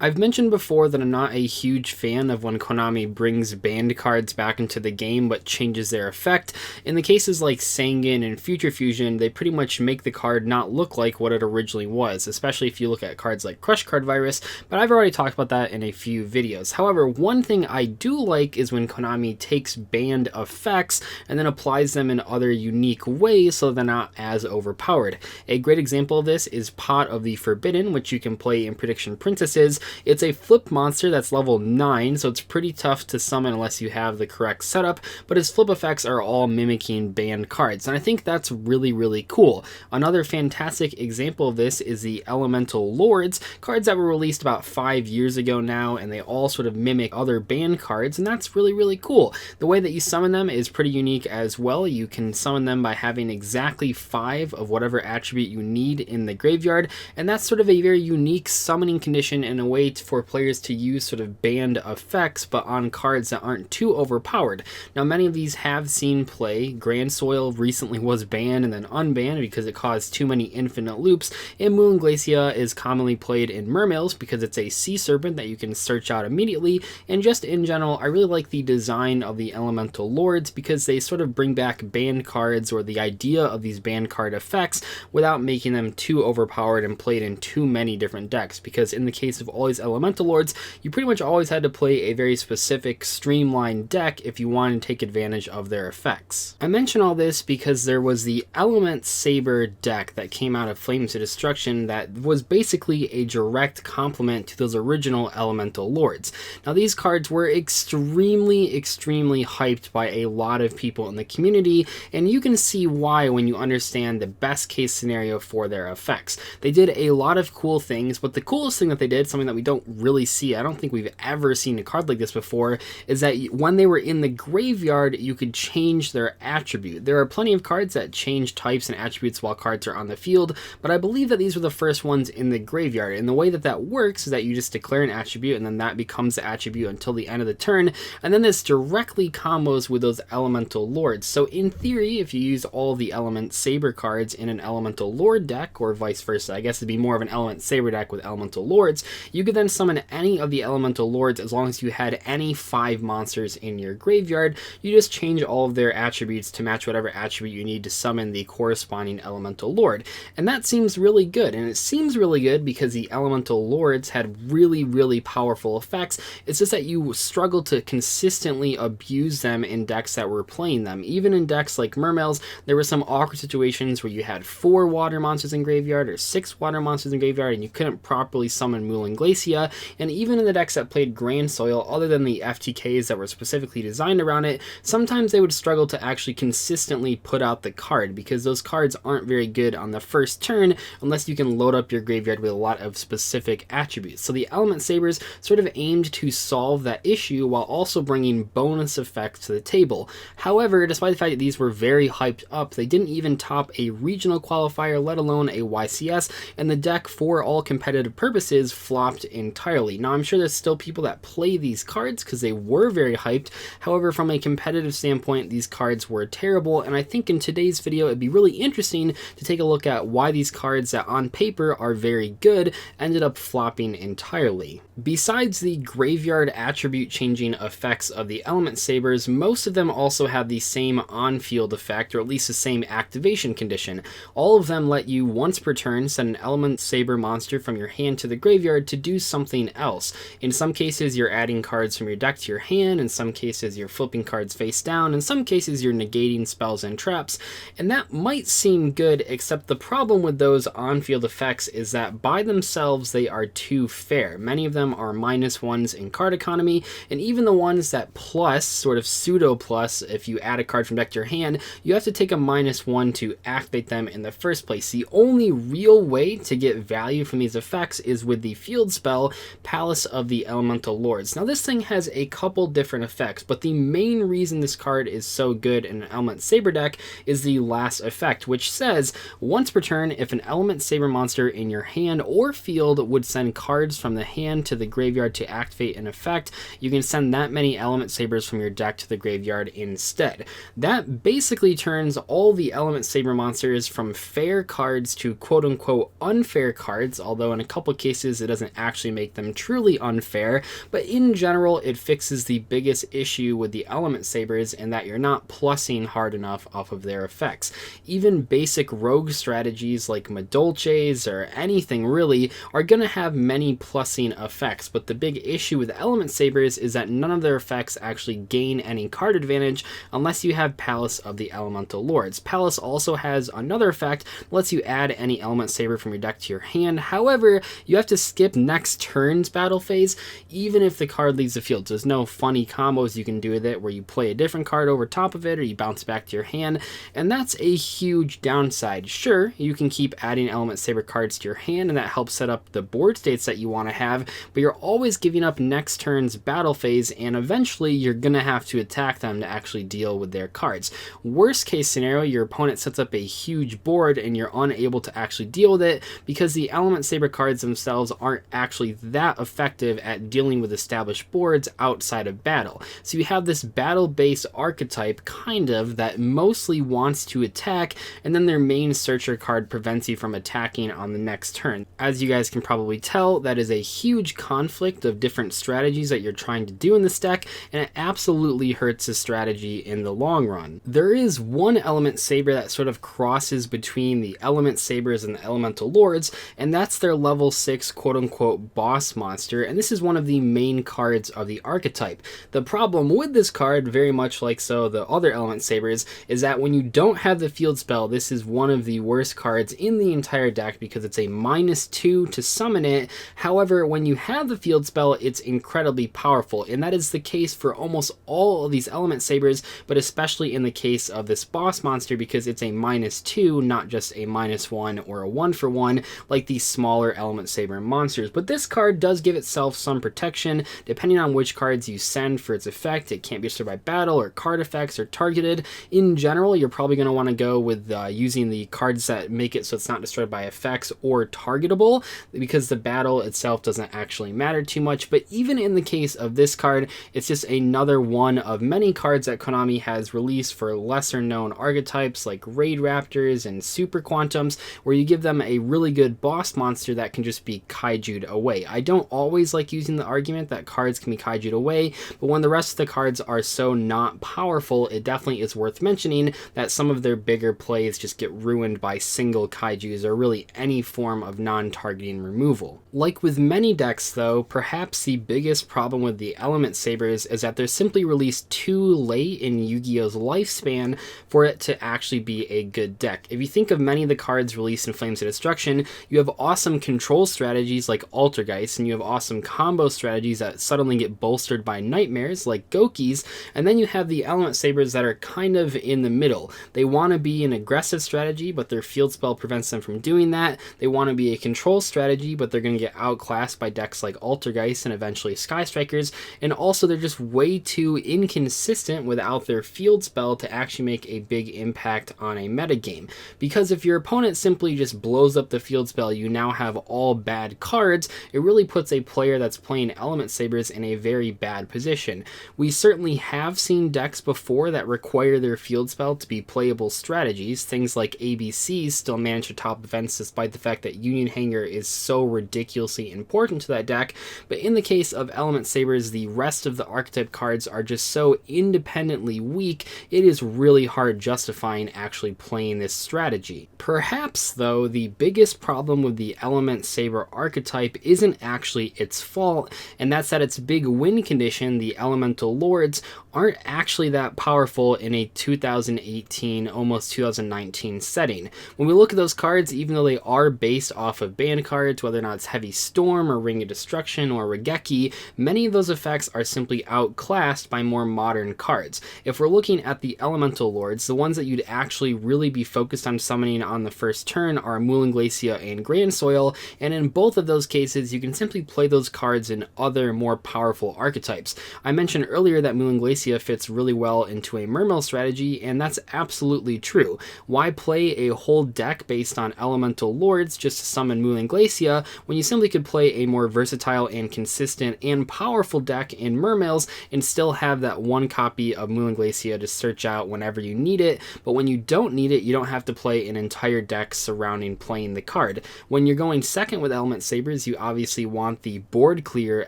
I've mentioned before that I'm not a huge fan of when Konami brings banned cards back into the game but changes their effect. In the cases like Sangan and Future Fusion, they pretty much make the card not look like what it originally was, especially if you look at cards like Crush Card Virus, but I've already talked about that in a few videos. However, one thing I do like is when Konami takes banned effects and then applies them in other unique ways so they're not as overpowered. A great example of this is Pot of the Forbidden, which you can play in Prediction Princesses. It's a flip monster that's level 9, so it's pretty tough to summon unless you have the correct setup, but his flip effects are all mimicking banned cards, and I think that's really, really cool. Another fantastic example of this is the Elemental Lords, cards that were released about 5 years ago now, and they all sort of mimic other banned cards, and that's really, really cool. The way that you summon them is pretty unique as well. You can summon them by having exactly 5 of whatever attribute you need in the graveyard, and that's sort of a very unique summoning condition in a way for players to use sort of banned effects but on cards that aren't too overpowered. Now, many of these have seen play. Grand Soil recently was banned and then unbanned because it caused too many infinite loops, and Moon Glacia is commonly played in Mermails because it's a sea serpent that you can search out immediately, and just in general, I really like the design of the Elemental Lords because they sort of bring back banned cards or the idea of these banned card effects without making them too overpowered and played in too many different decks, because in the case of all these Elemental Lords, you pretty much always had to play a very specific streamlined deck if you wanted to take advantage of their effects. I mention all this because there was the Elementsaber deck that came out of Flames of Destruction that was basically a direct complement to those original Elemental Lords. Now, these cards were extremely hyped by a lot of people in the community, and you can see why when you understand the best case scenario for their effects. They did a lot of cool things, but the coolest thing that they did, something that we don't really see, I don't think we've ever seen a card like this before, is that when they were in the graveyard, you could change their attribute. There are plenty of cards that change types and attributes while cards are on the field, but I believe that these were the first ones in the graveyard, and the way that that works is that you just declare an attribute, and then that becomes the attribute until the end of the turn, and then this directly combos with those Elemental Lords. So in theory, if you use all the Elementsaber cards in an Elemental Lord deck, or vice versa, I guess it'd be more of an Elementsaber deck with Elemental Lords, you could then summon any of the Elemental Lords as long as you had any 5 monsters in your graveyard. You just change all of their attributes to match whatever attribute you need to summon the corresponding Elemental Lord. And that seems really good, and it seems really good because the Elemental Lords had really powerful effects. It's just that you struggle to consistently abuse them in decks that were playing them. Even in decks like Mermails, there were some awkward situations where you had 4 water monsters in graveyard or 6 water monsters in graveyard, and you couldn't properly summon Moon Glacia. And even in the decks that played Grand Soil, other than the FTKs that were specifically designed around it, sometimes they would struggle to actually consistently put out the card because those cards aren't very good on the first turn unless you can load up your graveyard with a lot of specific attributes. So the Elementsabers sort of aimed to solve that issue while also bringing bonus effects to the table. However, despite the fact that these were very hyped up, they didn't even top a regional qualifier, let alone a YCS, and the deck, for all competitive purposes, flopped entirely. Now, I'm sure there's still people that play these cards because they were very hyped. However, from a competitive standpoint, these cards were terrible, and I think in today's video it'd be really interesting to take a look at why these cards that on paper are very good ended up flopping entirely. Besides the graveyard attribute changing effects of the Elementsabers, most of them also have the same on-field effect, or at least the same activation condition. All of them let you once per turn send an Elementsaber monster from your hand to the graveyard to do something else. In some cases, you're adding cards from your deck to your hand, in some cases you're flipping cards face down, in some cases you're negating spells and traps, and that might seem good, except the problem with those on-field effects is that by themselves they are too fair. Many of them are -1s in card economy, and even the ones that plus, sort of pseudo plus, if you add a card from deck to your hand, you have to take a -1 to activate them in the first place. The only real way to get value from these effects is with the field spell, Palace of the Elemental Lords. Now, this thing has a couple different effects, but the main reason this card is so good in an Elementsaber deck is the last effect, which says, once per turn, if an Elementsaber monster in your hand or field would send cards from the hand to the graveyard to activate an effect, you can send that many Elementsabers from your deck to the graveyard instead. That basically turns all the Elementsaber monsters from fair cards to quote-unquote unfair cards, although in a couple cases it doesn't actually make them truly unfair, but in general, it fixes the biggest issue with the Elementsabers in that you're not plussing hard enough off of their effects. Even basic rogue strategies like Madolches or anything really are going to have many plussing effects, but the big issue with Elementsabers is that none of their effects actually gain any card advantage unless you have Palace of the Elemental Lords. Palace also has another effect that lets you add any Elementsaber from your deck to your hand. However, you have to skip next turn's battle phase even if the card leaves the field. So there's no funny combos you can do with it where you play a different card over top of it or you bounce back to your hand, and that's a huge downside. Sure, you can keep adding Elementsaber cards to your hand and that helps set up the board states that you want to have, but you're always giving up next turn's battle phase and eventually you're going to have to attack them to actually deal with their cards. Worst case scenario, your opponent sets up a huge board and you're unable to actually deal with it because the Elementsaber cards themselves aren't actually that effective at dealing with established boards outside of battle. So you have this battle-based archetype kind of that mostly wants to attack, and then their main searcher card prevents you from attacking on the next turn. As you guys can probably tell, that is a huge conflict of different strategies that you're trying to do in this deck, and it absolutely hurts the strategy in the long run. There is one Elementsaber that sort of crosses between the Elementsabers and the Elemental Lords, and that's their level 6 quote-unquote boss monster, and this is one of the main cards of the archetype. The problem with this card, very much like the other Elementsabers, is that when you don't have the field spell, this is one of the worst cards in the entire deck because it's a -2 to summon it. However, when you have the field spell, it's incredibly powerful, and that is the case for almost all of these Elementsabers, but especially in the case of this boss monster because it's a -2, not just a -1 or a 1-for-1 like these smaller Elementsaber monsters. But this card does give itself some protection depending on which cards you send for its effect. It can't be destroyed by battle or card effects or targeted. In general, you're probably going to want to go with using the cards that make it so it's not destroyed by effects or targetable because the battle itself doesn't actually matter too much. But even in the case of this card, it's just another one of many cards that Konami has released for lesser known archetypes like Raid Raptors and Super Quantums, where you give them a really good boss monster that can just be kaiju'd away. I don't always like using the argument that cards can be kaiju'd away, but when the rest of the cards are so not powerful, it definitely is worth mentioning that some of their bigger plays just get ruined by single kaijus or really any form of non-targeting removal. Like with many decks though, perhaps the biggest problem with the Elementsabers is that they're simply released too late in Yu-Gi-Oh's lifespan for it to actually be a good deck. If you think of many of the cards released in Flames of Destruction, you have awesome control strategies like Altergeist, and you have awesome combo strategies that suddenly get bolstered by nightmares like Gokis, and then you have the Elementsabers that are kind of in the middle. They want to be an aggressive strategy, but their field spell prevents them from doing that. They want to be a control strategy, but they're going to get outclassed by decks like Altergeist and eventually Sky Strikers, and also they're just way too inconsistent without their field spell to actually make a big impact on a metagame. Because if your opponent simply just blows up the field spell, you now have all bad cards, it really puts a player that's playing Elementsabers in a very bad position. We certainly have seen decks before that require their field spell to be playable strategies. Things like ABCs still manage to top events despite the fact that Union Hanger is so ridiculously important to that deck, but in the case of Elementsabers, the rest of the archetype cards are just so independently weak, it is really hard justifying actually playing this strategy. Perhaps, though, the biggest problem with the Elementsaber archetype isn't actually its fault, and that's that its big win condition, the Elemental Lords, aren't actually that powerful in a 2018, almost 2019 setting. When we look at those cards, even though they are based off of banned cards, whether or not it's Heavy Storm or Ring of Destruction or Regeki, many of those effects are simply outclassed by more modern cards. If we're looking at the Elemental Lords, the ones that you'd actually really be focused on summoning on the first turn are Moulin Glacia and Grand Soil, and in both of those cases, you can simply play those cards in other more powerful archetypes. I mentioned earlier that Moulin Glacia fits really well into a Mermail strategy, and that's absolutely true. Why play a whole deck based on Elemental Lords just to summon Moulin Glacia when you simply could play a more versatile and consistent and powerful deck in Mermails and still have that one copy of Moulin Glacia to search out whenever you need it, but when you don't need it, you don't have to play an entire deck surrounding playing the card. When you're going second with Elementsabers, you obviously want the board clear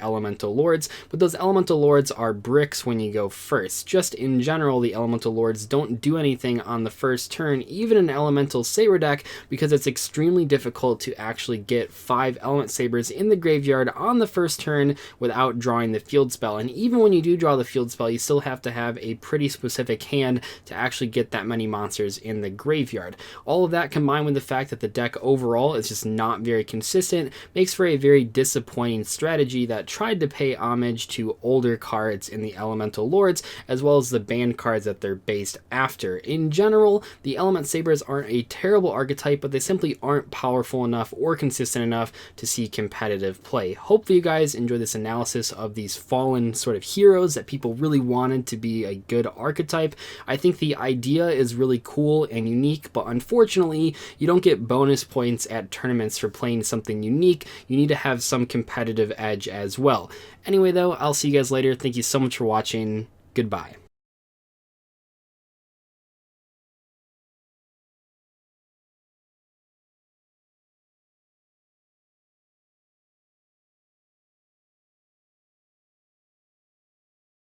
Elemental Lords, but those Elemental Lords are bricks when you go first. Just in general, the Elemental Lords don't do anything on the first turn, even in Elemental Saber deck, because it's extremely difficult to actually get 5 Element Sabers in the graveyard on the first turn without drawing the field spell. And even when you do draw the field spell, you still have to have a pretty specific hand to actually get that many monsters in the graveyard. All of that combined with the fact that the deck overall is just not very consistent makes for a very disappointing strategy that tried to pay homage to older cards in the Elemental Lords, as well as the banned cards that they're based after. In general, the Element Sabers aren't a terrible archetype, but they simply aren't powerful enough or consistent enough to see competitive play. Hopefully you guys enjoy this analysis of these fallen sort of heroes that people really wanted to be a good archetype. I think the idea is really cool and unique, but unfortunately you don't get bonus points at tournaments for playing something unique. You need to have some competitive edge as well. Anyway though, I'll see you guys later. Thank you so much for watching. Goodbye.